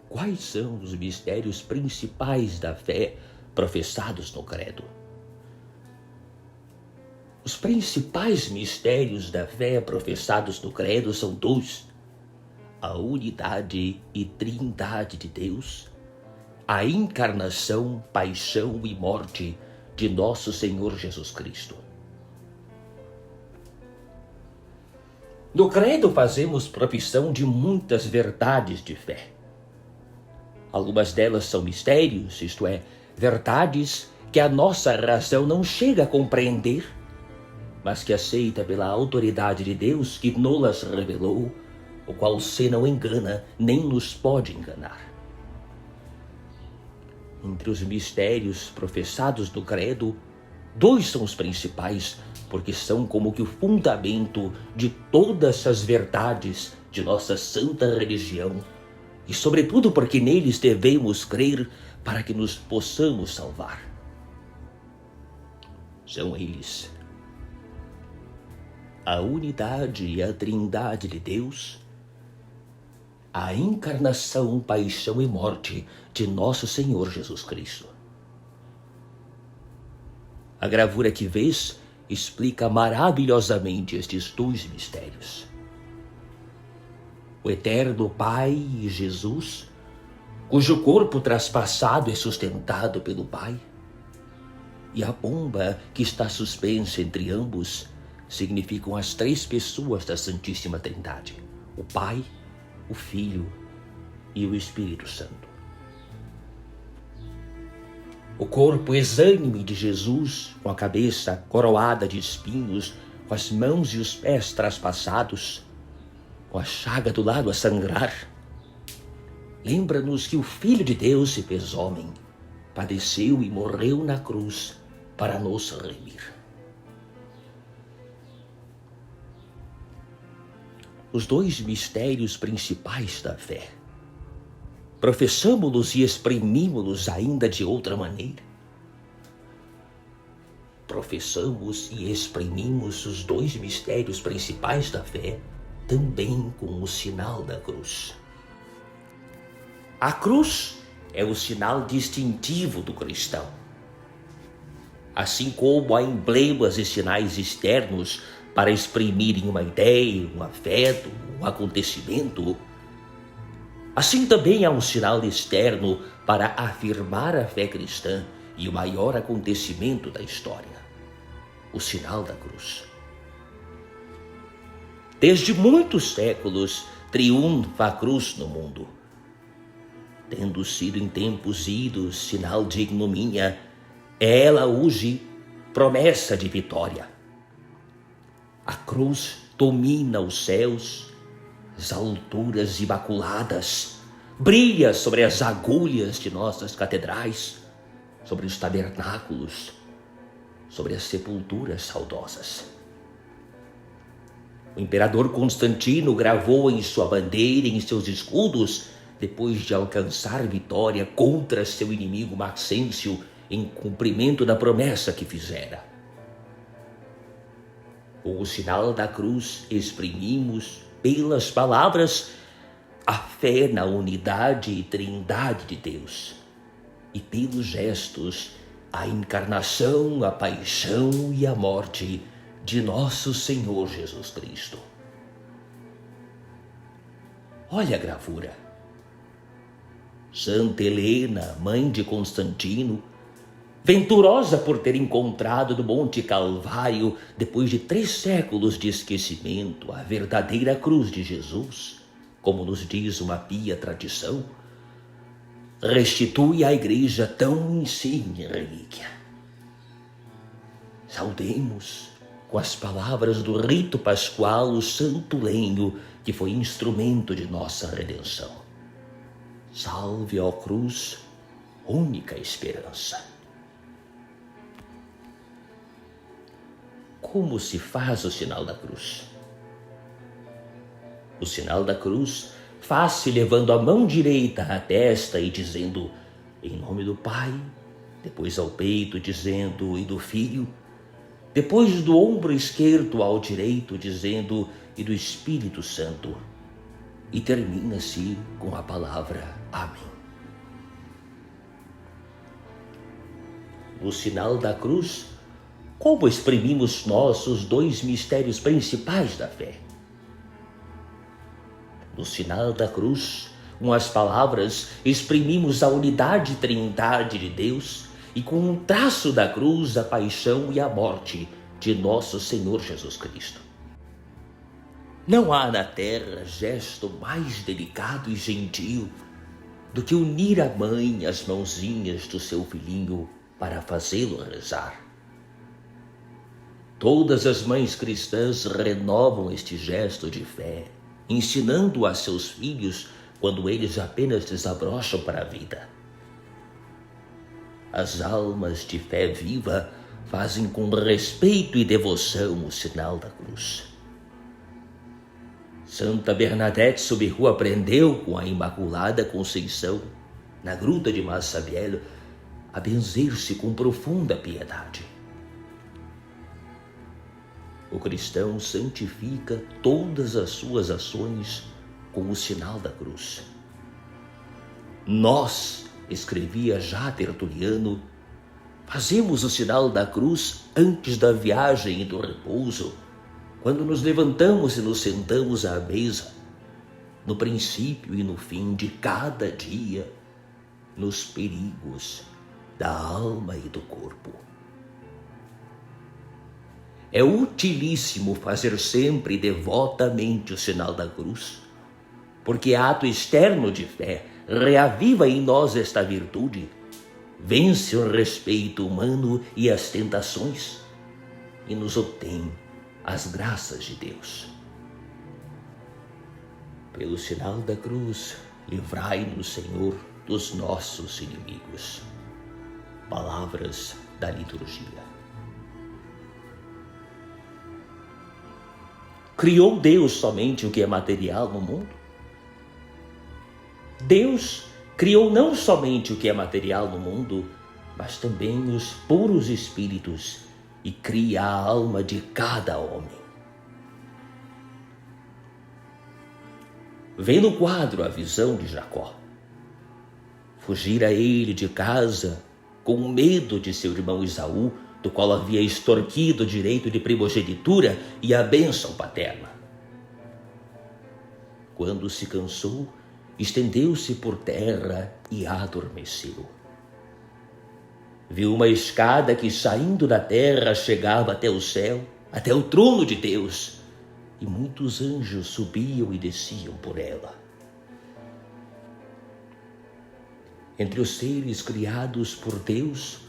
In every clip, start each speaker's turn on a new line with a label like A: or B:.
A: Quais são os mistérios principais da fé professados no credo? Os principais mistérios da fé professados no credo são dois: a unidade e trindade de Deus, a encarnação, paixão e morte de nosso Senhor Jesus Cristo. No credo fazemos profissão de muitas verdades de fé. Algumas delas são mistérios, isto é, verdades que a nossa razão não chega a compreender, mas que aceita pela autoridade de Deus que nos revelou, o qual se não engana nem nos pode enganar. Entre os mistérios professados no credo, dois são os principais, porque são como que o fundamento de todas as verdades de nossa santa religião, e sobretudo porque neles devemos crer para que nos possamos salvar. São eles: a unidade e a trindade de Deus, a encarnação, paixão e morte de nosso Senhor Jesus Cristo. A gravura que vês explica maravilhosamente estes dois mistérios. O eterno Pai e Jesus, cujo corpo traspassado é sustentado pelo Pai, e a pomba que está suspensa entre ambos significam as três pessoas da Santíssima Trindade: o Pai, o Filho e o Espírito Santo. O corpo exânime de Jesus, com a cabeça coroada de espinhos, com as mãos e os pés traspassados, com a chaga do lado a sangrar, lembra-nos que o Filho de Deus se fez homem, padeceu e morreu na cruz para nos remir. Os dois mistérios principais da fé, professamo-los e exprimimo-los ainda de outra maneira. Professamos e exprimimos os dois mistérios principais da fé também com o sinal da cruz. A cruz é o sinal distintivo do cristão. Assim como há emblemas e sinais externos para exprimirem uma ideia, um afeto, um acontecimento, assim também há um sinal externo para afirmar a fé cristã e o maior acontecimento da história: o sinal da cruz. Desde muitos séculos triunfa a cruz no mundo, tendo sido em tempos idos sinal de ignomínia, é ela hoje promessa de vitória. A cruz domina os céus, as alturas imaculadas, brilha sobre as agulhas de nossas catedrais, sobre os tabernáculos, sobre as sepulturas saudosas. O imperador Constantino gravou em sua bandeira e em seus escudos, depois de alcançar vitória contra seu inimigo Maxêncio, em cumprimento da promessa que fizera. Com o sinal da cruz exprimimos, pelas palavras, a fé na unidade e trindade de Deus, e pelos gestos, a encarnação, a paixão e a morte de nosso Senhor Jesus Cristo. Olha a gravura. Santa Helena, mãe de Constantino, venturosa por ter encontrado no Monte Calvário, depois de 3 séculos de esquecimento, a verdadeira cruz de Jesus, como nos diz uma pia tradição, restitui à Igreja tão insigne relíquia. Saudemos, com as palavras do rito pascual, o santo lenho que foi instrumento de nossa redenção. Salve, ó cruz, única esperança. Como se faz o sinal da cruz? O sinal da cruz faz-se levando a mão direita à testa e dizendo: em nome do Pai, depois ao peito dizendo: e do Filho, depois do ombro esquerdo ao direito, dizendo e do Espírito Santo. E termina-se com a palavra Amém. No sinal da cruz, como exprimimos nós os dois mistérios principais da fé? No sinal da cruz, com as palavras, exprimimos a unidade e trindade de Deus e com um traço da cruz a paixão e a morte de nosso Senhor Jesus Cristo. Não há na terra gesto mais delicado e gentil do que unir à mãe as mãozinhas do seu filhinho para fazê-lo rezar. Todas as mães cristãs renovam este gesto de fé, ensinando a seus filhos quando eles apenas desabrocham para a vida. As almas de fé viva fazem com respeito e devoção o sinal da cruz. Santa Bernadette Soubirous aprendeu com a Imaculada Conceição, na gruta de Massabielle, a benzer-se com profunda piedade. O cristão santifica todas as suas ações com o sinal da cruz. Nós, escrevia já Tertuliano, fazemos o sinal da cruz antes da viagem e do repouso, quando nos levantamos e nos sentamos à mesa, no princípio e no fim de cada dia, nos perigos da alma e do corpo. É utilíssimo fazer sempre devotamente o sinal da cruz, porque ato externo de fé reaviva em nós esta virtude, vence o respeito humano e as tentações e nos obtém as graças de Deus. Pelo sinal da cruz, livrai-nos, Senhor, dos nossos inimigos. Palavras da liturgia. Criou Deus somente o que é material no mundo? Deus criou não somente o que é material no mundo, mas também os puros espíritos e cria a alma de cada homem. Vê no quadro a visão de Jacó. Fugira ele de casa com medo de seu irmão Esaú, do qual havia extorquido o direito de primogenitura e a bênção paterna. Quando se cansou, estendeu-se por terra e adormeceu. Viu uma escada que, saindo da terra, chegava até o céu, até o trono de Deus, e muitos anjos subiam e desciam por ela. Entre os seres criados por Deus,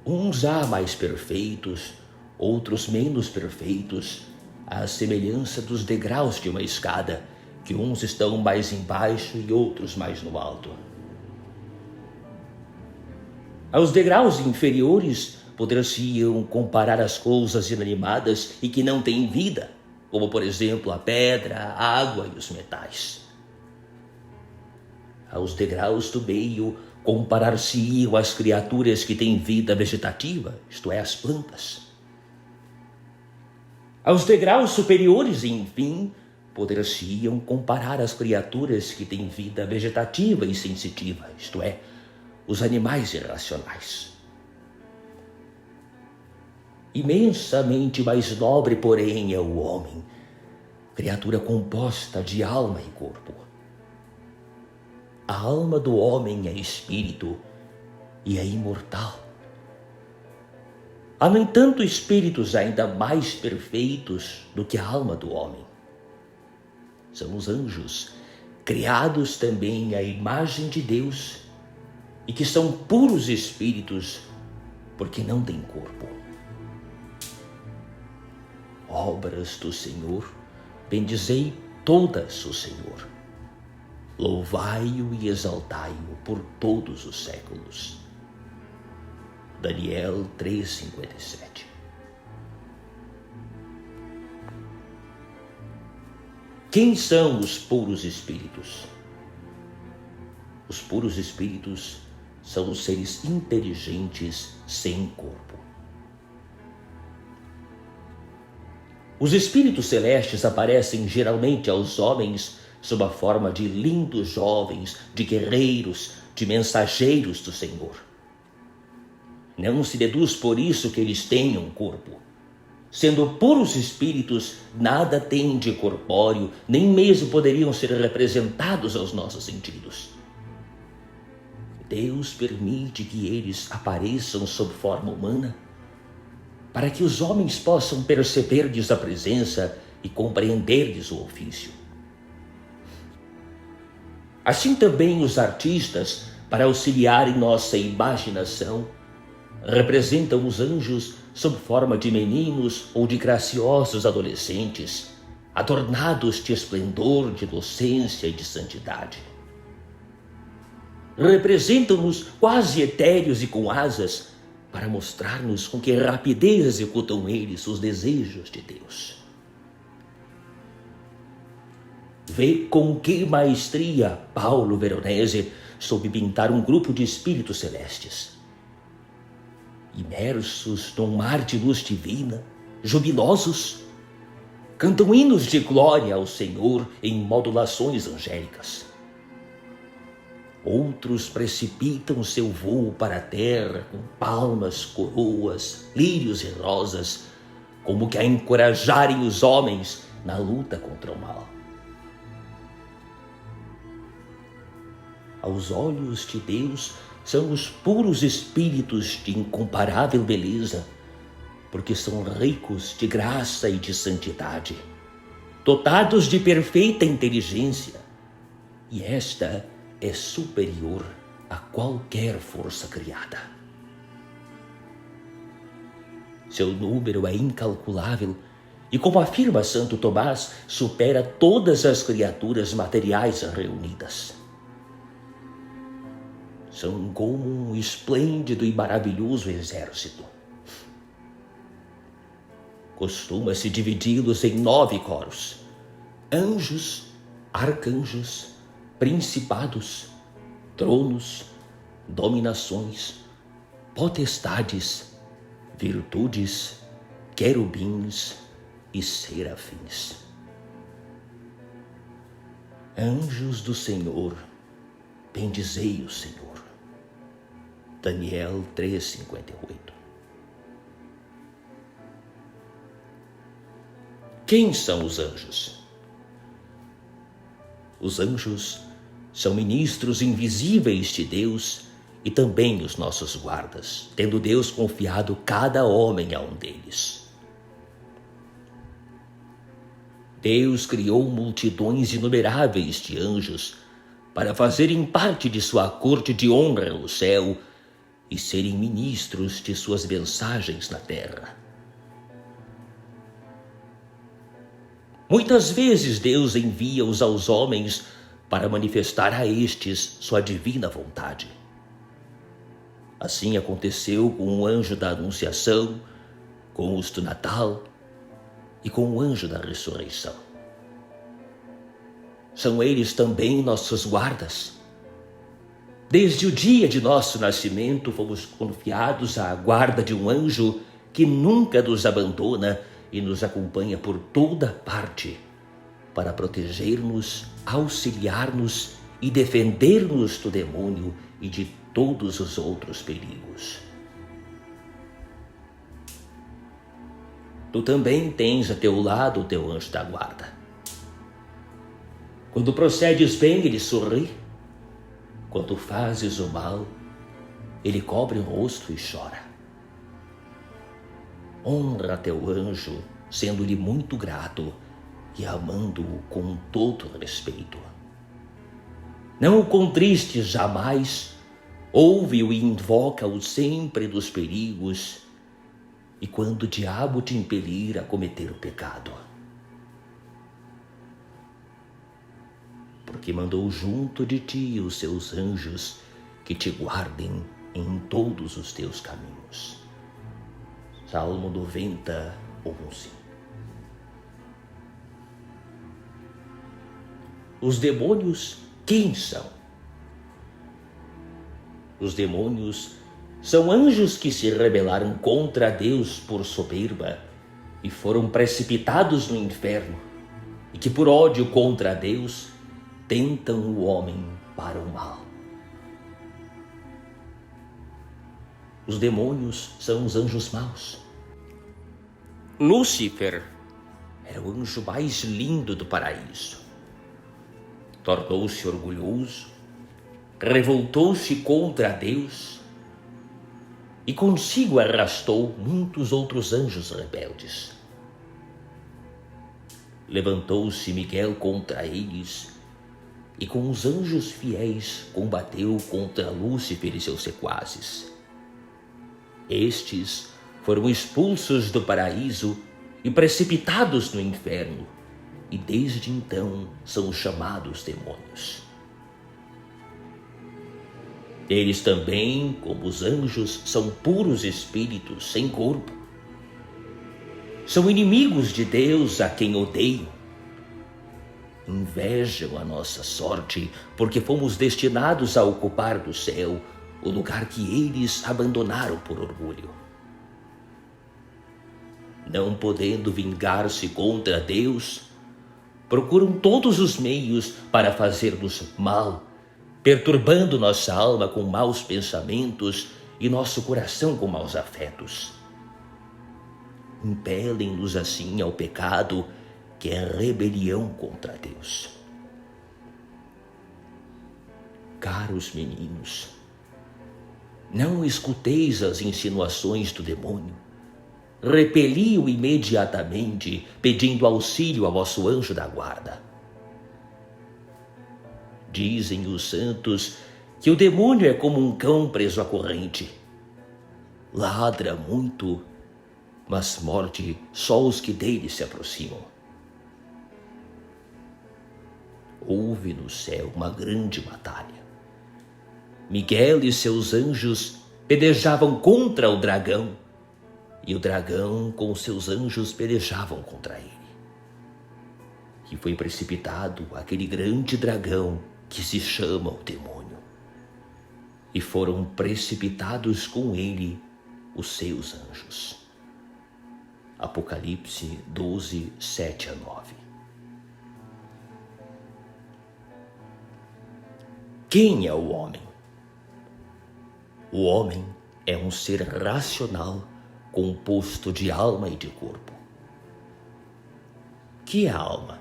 A: uns há mais perfeitos, outros menos perfeitos, à semelhança dos degraus de uma escada, que uns estão mais embaixo e outros mais no alto. Aos degraus inferiores poder-se-iam comparar as coisas inanimadas e que não têm vida, como por exemplo a pedra, a água e os metais. Aos degraus do meio comparar-se-iam as criaturas que têm vida vegetativa, isto é, as plantas. Aos degraus superiores, enfim, poder-se-iam comparar as criaturas que têm vida vegetativa e sensitiva, isto é, os animais irracionais. Imensamente mais nobre, porém, é o homem, criatura composta de alma e corpo. A alma do homem é espírito e é imortal. Há, no entanto, espíritos ainda mais perfeitos do que a alma do homem. São os anjos, criados também à imagem de Deus, e que são puros espíritos, porque não têm corpo. Obras do Senhor, bendizei todas o Senhor. Louvai-o e exaltai-o por todos os séculos. Daniel 3:57. Quem são os puros espíritos? Os puros espíritos são os seres inteligentes sem corpo. Os espíritos celestes aparecem geralmente aos homens sob a forma de lindos jovens, de guerreiros, de mensageiros do Senhor. Não se deduz por isso que eles tenham corpo. Sendo puros espíritos, nada têm de corpóreo, nem mesmo poderiam ser representados aos nossos sentidos. Deus permite que eles apareçam sob forma humana, para que os homens possam perceber-lhes a presença e compreender-lhes o ofício. Assim também os artistas, para auxiliarem nossa imaginação, representam os anjos sob forma de meninos ou de graciosos adolescentes, adornados de esplendor, de inocência e de santidade. Representam-nos quase etéreos e com asas, para mostrar-nos com que rapidez executam eles os desejos de Deus. Vê com que maestria Paulo Veronese soube pintar um grupo de espíritos celestes. Imersos num mar de luz divina, jubilosos, cantam hinos de glória ao Senhor em modulações angélicas. Outros precipitam seu voo para a terra com palmas, coroas, lírios e rosas, como que a encorajarem os homens na luta contra o mal. Aos olhos de Deus, são os puros espíritos de incomparável beleza, porque são ricos de graça e de santidade, dotados de perfeita inteligência, e esta é superior a qualquer força criada. Seu número é incalculável e, como afirma Santo Tomás, supera todas as criaturas materiais reunidas. São como um esplêndido e maravilhoso exército. Costuma-se dividi-los em 9 coros: anjos, arcanjos, principados, tronos, dominações, potestades, virtudes, querubins e serafins. Anjos do Senhor, bendizei o Senhor. Daniel 3:58. Quem são os anjos? Os anjos são ministros invisíveis de Deus e também os nossos guardas, tendo Deus confiado cada homem a um deles. Deus criou multidões inumeráveis de anjos para fazerem parte de sua corte de honra no céu e serem ministros de suas mensagens na terra. Muitas vezes Deus envia-os aos homens para manifestar a estes sua divina vontade. Assim aconteceu com o anjo da Anunciação, com os do Natal e com o anjo da Ressurreição. São eles também nossos guardas. Desde o dia de nosso nascimento fomos confiados à guarda de um anjo que nunca nos abandona e nos acompanha por toda parte para proteger-nos, auxiliar-nos e defender-nos do demônio e de todos os outros perigos. Tu também tens a teu lado o teu anjo da guarda. Quando procedes bem, ele sorri. Quando fazes o mal, ele cobre o rosto e chora. Honra teu anjo, sendo-lhe muito grato e amando-o com todo respeito. Não o contristes jamais, ouve-o e invoca-o sempre dos perigos e quando o diabo te impelir a cometer o pecado. Porque mandou junto de ti os seus anjos que te guardem em todos os teus caminhos. Salmo 90, 11. Os demônios, quem são? Os demônios são anjos que se rebelaram contra Deus por soberba e foram precipitados no inferno, e que por ódio contra Deus tentam o homem para o mal. Os demônios são os anjos maus. Lúcifer era o anjo mais lindo do paraíso. Tornou-se orgulhoso, revoltou-se contra Deus e consigo arrastou muitos outros anjos rebeldes. Levantou-se Miguel contra eles e com os anjos fiéis combateu contra Lúcifer e seus sequazes. Estes foram expulsos do paraíso e precipitados no inferno, e desde então são chamados demônios. Eles também, como os anjos, são puros espíritos sem corpo. São inimigos de Deus a quem odeiam. Invejam a nossa sorte, porque fomos destinados a ocupar do céu o lugar que eles abandonaram por orgulho. Não podendo vingar-se contra Deus, procuram todos os meios para fazer-nos mal, perturbando nossa alma com maus pensamentos e nosso coração com maus afetos. Impelem-nos assim ao pecado, que é rebelião contra Deus. Caros meninos, não escuteis as insinuações do demônio. Repeli-o imediatamente, pedindo auxílio a vosso anjo da guarda. Dizem os santos que o demônio é como um cão preso à corrente. Ladra muito, mas morde só os que dele se aproximam. Houve no céu uma grande batalha. Miguel e seus anjos pelejavam contra o dragão, e o dragão com seus anjos pelejavam contra ele. E foi precipitado aquele grande dragão que se chama o demônio, e foram precipitados com ele os seus anjos. Apocalipse 12, 7 a 9. Quem é o homem? O homem é um ser racional composto de alma e de corpo. Que é a alma?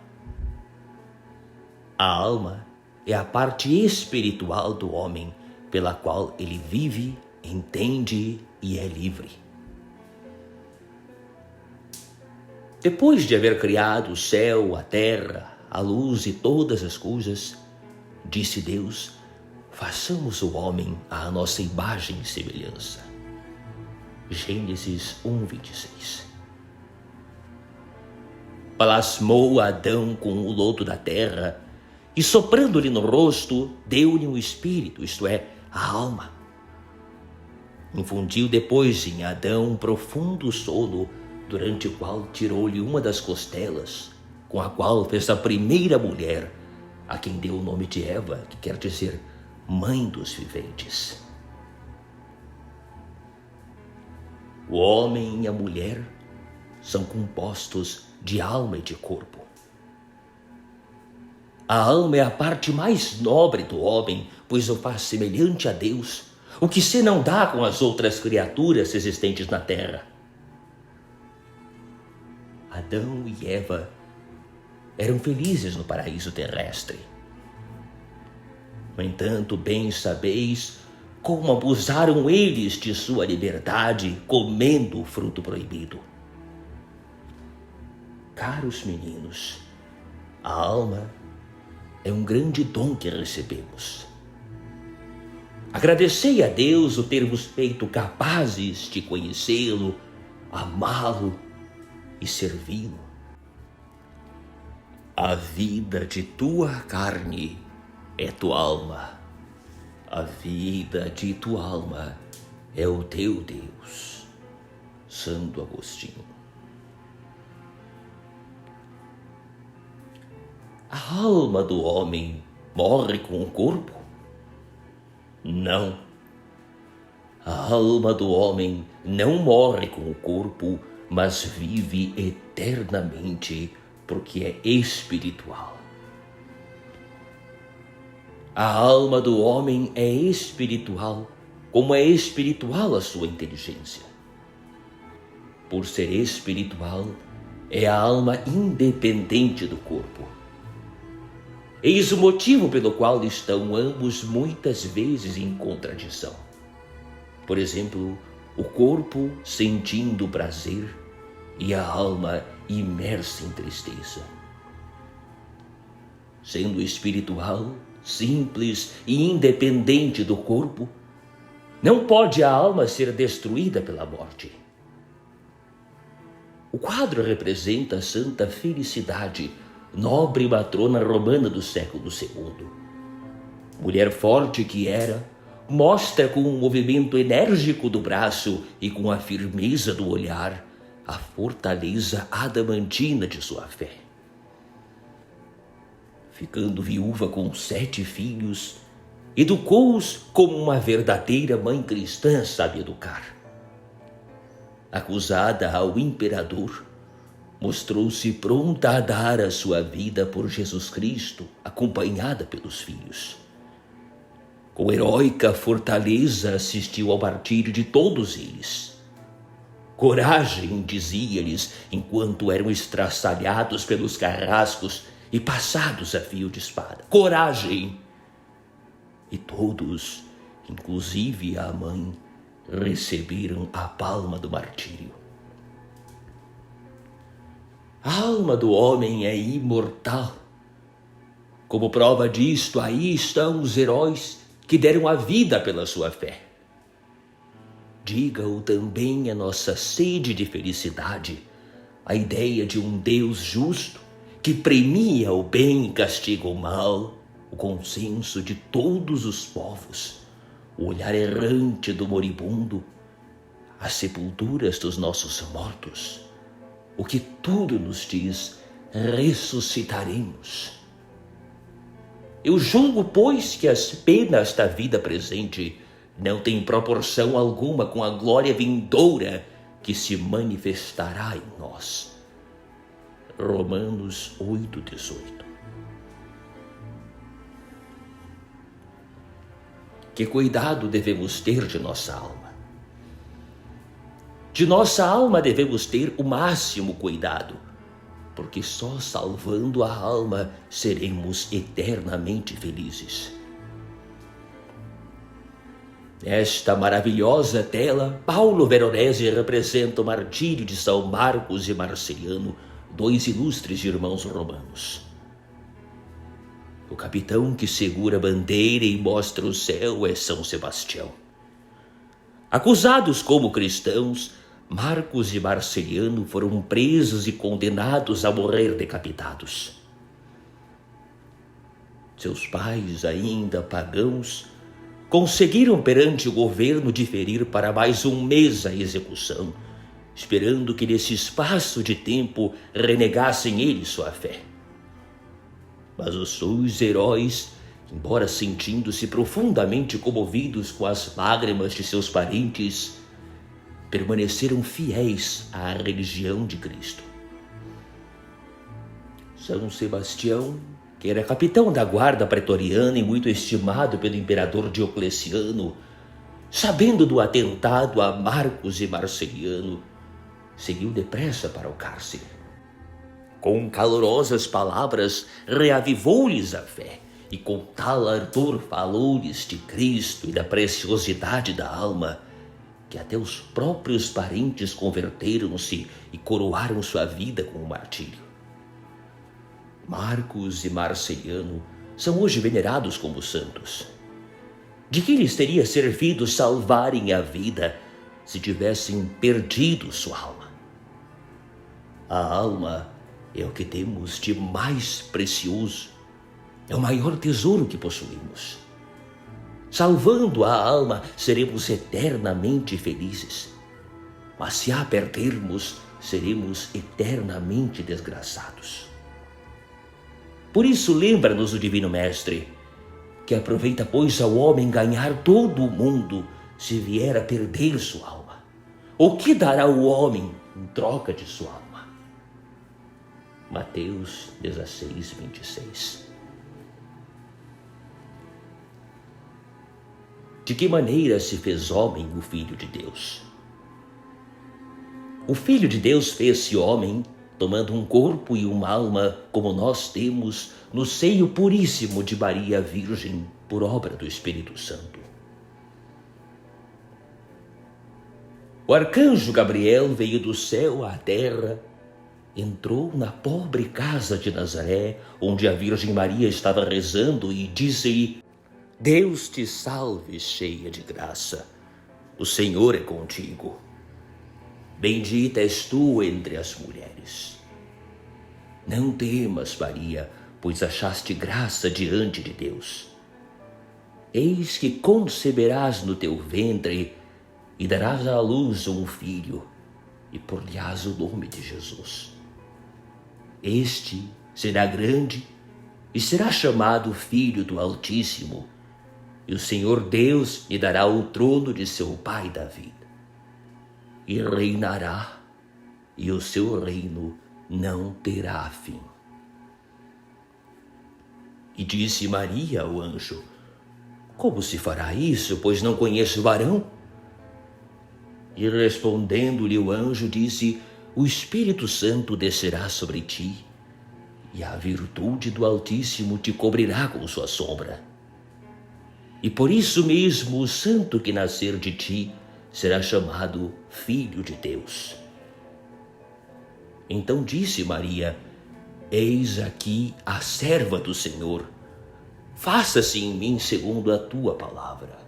A: A alma é a parte espiritual do homem pela qual ele vive, entende e é livre. Depois de haver criado o céu, a terra, a luz e todas as coisas, disse Deus: façamos o homem à nossa imagem e semelhança. Gênesis 1:26. Plasmou Adão com o lodo da terra e, soprando-lhe no rosto, deu-lhe um espírito, isto é, a alma. Infundiu depois em Adão um profundo sono, durante o qual tirou-lhe uma das costelas, com a qual fez a primeira mulher, a quem deu o nome de Eva, que quer dizer mãe dos viventes. O homem e a mulher são compostos de alma e de corpo. A alma é a parte mais nobre do homem, pois o faz semelhante a Deus, o que se não dá com as outras criaturas existentes na terra. Adão e Eva eram felizes no paraíso terrestre. No entanto, bem sabeis como abusaram eles de sua liberdade, comendo o fruto proibido. Caros meninos, a alma é um grande dom que recebemos. Agradecei a Deus o ter vos feito capazes de conhecê-lo, amá-lo e servi-lo. A vida de tua carne é tua alma. A vida de tua alma é o teu Deus. Santo Agostinho. A alma do homem morre com o corpo? Não. A alma do homem não morre com o corpo, mas vive eternamente porque é espiritual. A alma do homem é espiritual, como é espiritual a sua inteligência. Por ser espiritual, é a alma independente do corpo. Eis o motivo pelo qual estão ambos muitas vezes em contradição. Por exemplo, o corpo sentindo prazer e a alma imersa em tristeza. Sendo espiritual, simples e independente do corpo, não pode a alma ser destruída pela morte. O quadro representa a Santa Felicidade, nobre matrona romana do século II. Mulher forte que era, mostra com um movimento enérgico do braço e com a firmeza do olhar a fortaleza adamantina de sua fé. Ficando viúva com 7 filhos, educou-os como uma verdadeira mãe cristã sabe educar. Acusada ao imperador, mostrou-se pronta a dar a sua vida por Jesus Cristo, acompanhada pelos filhos. Com heróica fortaleza assistiu ao martírio de todos eles. Coragem, dizia-lhes, enquanto eram estraçalhados pelos carrascos e passados a fio de espada. Coragem! E todos, inclusive a mãe, receberam a palma do martírio. A alma do homem é imortal. Como prova disto, aí estão os heróis que deram a vida pela sua fé. Diga-o também a nossa sede de felicidade, a ideia de um Deus justo que premia o bem e castiga o mal, o consenso de todos os povos, o olhar errante do moribundo, as sepulturas dos nossos mortos, o que tudo nos diz, ressuscitaremos. Eu julgo, pois, que as penas da vida presente não têm proporção alguma com a glória vindoura que se manifestará em nós. Romanos 8:18. Que cuidado devemos ter de nossa alma? De nossa alma devemos ter o máximo cuidado, porque só salvando a alma seremos eternamente felizes. Nesta maravilhosa tela, Paulo Veronese representa o martírio de São Marcos e Marceliano, 2 ilustres irmãos romanos. O capitão que segura a bandeira e mostra o céu é São Sebastião. Acusados como cristãos, Marcos e Marceliano foram presos e condenados a morrer decapitados. Seus pais, ainda pagãos, conseguiram perante o governo diferir para mais um mês a execução, esperando que nesse espaço de tempo renegassem eles sua fé. Mas os seus heróis, embora sentindo-se profundamente comovidos com as lágrimas de seus parentes, permaneceram fiéis à religião de Cristo. São Sebastião, que era capitão da guarda pretoriana e muito estimado pelo imperador Diocleciano, sabendo do atentado a Marcos e Marceliano, seguiu depressa para o cárcere. Com calorosas palavras reavivou-lhes a fé e com tal ardor falou-lhes de Cristo e da preciosidade da alma, que até os próprios parentes converteram-se e coroaram sua vida com o martírio. Marcos e Marceliano são hoje venerados como santos. De que lhes teria servido salvarem a vida se tivessem perdido sua alma? A alma é o que temos de mais precioso, é o maior tesouro que possuímos. Salvando a alma, seremos eternamente felizes. Mas se a perdermos, seremos eternamente desgraçados. Por isso, lembra-nos o Divino Mestre, que aproveita, pois, ao homem ganhar todo o mundo, se vier a perder sua alma. O que dará o homem em troca de sua alma. Mateus 16, 26. De que maneira se fez homem o Filho de Deus? O Filho de Deus fez-se homem, tomando um corpo e uma alma como nós temos no seio puríssimo de Maria Virgem, por obra do Espírito Santo. O arcanjo Gabriel veio do céu à terra, entrou na pobre casa de Nazaré, onde a Virgem Maria estava rezando, e disse-lhe: Deus te salve, cheia de graça, o Senhor é contigo. Bendita és tu entre as mulheres. Não temas, Maria, pois achaste graça diante de Deus. Eis que conceberás no teu ventre e darás à luz um filho, e por-lhe-ás o nome de Jesus. Este será grande e será chamado Filho do Altíssimo, e o Senhor Deus lhe dará o trono de seu pai Davi. E reinará, e o seu reino não terá fim. E disse Maria ao anjo: Como se fará isso, pois não conheço varão? E respondendo-lhe o anjo, disse: O Espírito Santo descerá sobre ti, e a virtude do Altíssimo te cobrirá com sua sombra. E por isso mesmo o santo que nascer de ti será chamado Filho de Deus. Então disse Maria: Eis aqui a serva do Senhor. Faça-se em mim segundo a tua palavra.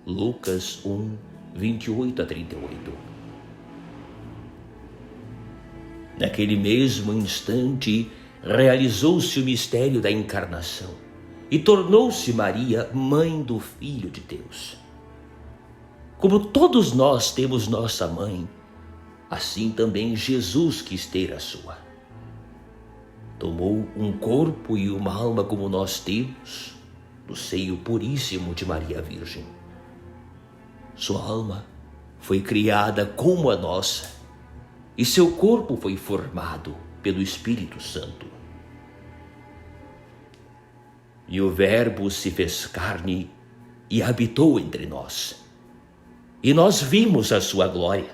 A: Lucas 1, 28 a 38. Naquele mesmo instante, realizou-se o mistério da encarnação e tornou-se Maria mãe do Filho de Deus. Como todos nós temos nossa mãe, assim também Jesus quis ter a sua. Tomou um corpo e uma alma como nós temos, no seio puríssimo de Maria Virgem. Sua alma foi criada como a nossa, e seu corpo foi formado pelo Espírito Santo. E o Verbo se fez carne e habitou entre nós. E nós vimos a sua glória,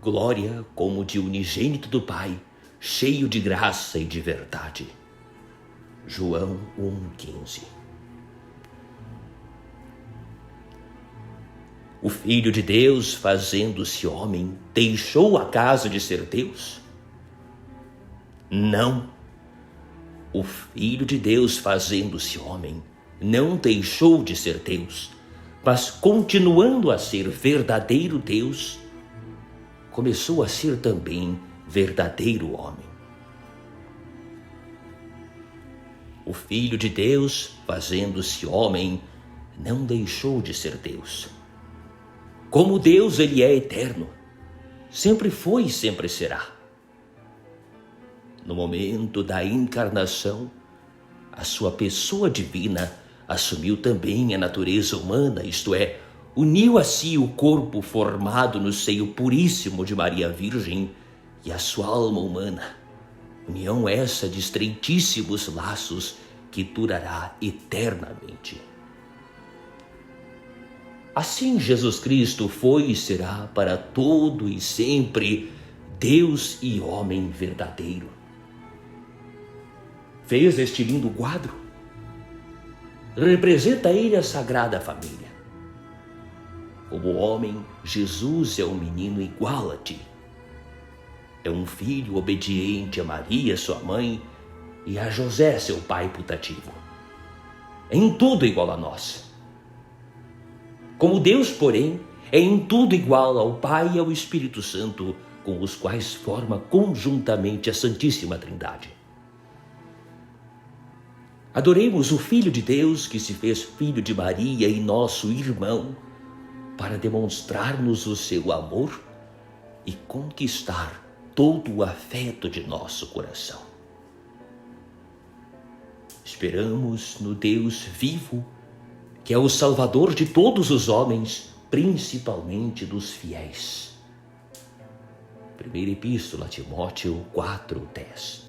A: glória como de unigênito do Pai, cheio de graça e de verdade. João 1,15. O Filho de Deus, fazendo-se homem, deixou a casa de ser Deus? Não. O Filho de Deus, fazendo-se homem, não deixou de ser Deus, mas continuando a ser verdadeiro Deus, começou a ser também verdadeiro homem. O Filho de Deus, fazendo-se homem, não deixou de ser Deus. Como Deus, ele é eterno, sempre foi e sempre será. No momento da encarnação, a sua pessoa divina assumiu também a natureza humana, isto é, uniu a si o corpo formado no seio puríssimo de Maria Virgem e a sua alma humana, união essa de estreitíssimos laços que durará eternamente. Assim Jesus Cristo foi e será para todo e sempre Deus e homem verdadeiro. Fez este lindo quadro? Representa ele a Sagrada Família. Como homem, Jesus é um menino igual a ti. É um filho obediente a Maria, sua mãe, e a José, seu pai putativo. É em tudo igual a nós. Como Deus, porém, é em tudo igual ao Pai e ao Espírito Santo, com os quais forma conjuntamente a Santíssima Trindade. Adoremos o Filho de Deus que se fez filho de Maria e nosso irmão, para demonstrar-nos o seu amor e conquistar todo o afeto de nosso coração. Esperamos no Deus vivo, que é o Salvador de todos os homens, principalmente dos fiéis. Primeira Epístola a Timóteo 4:10.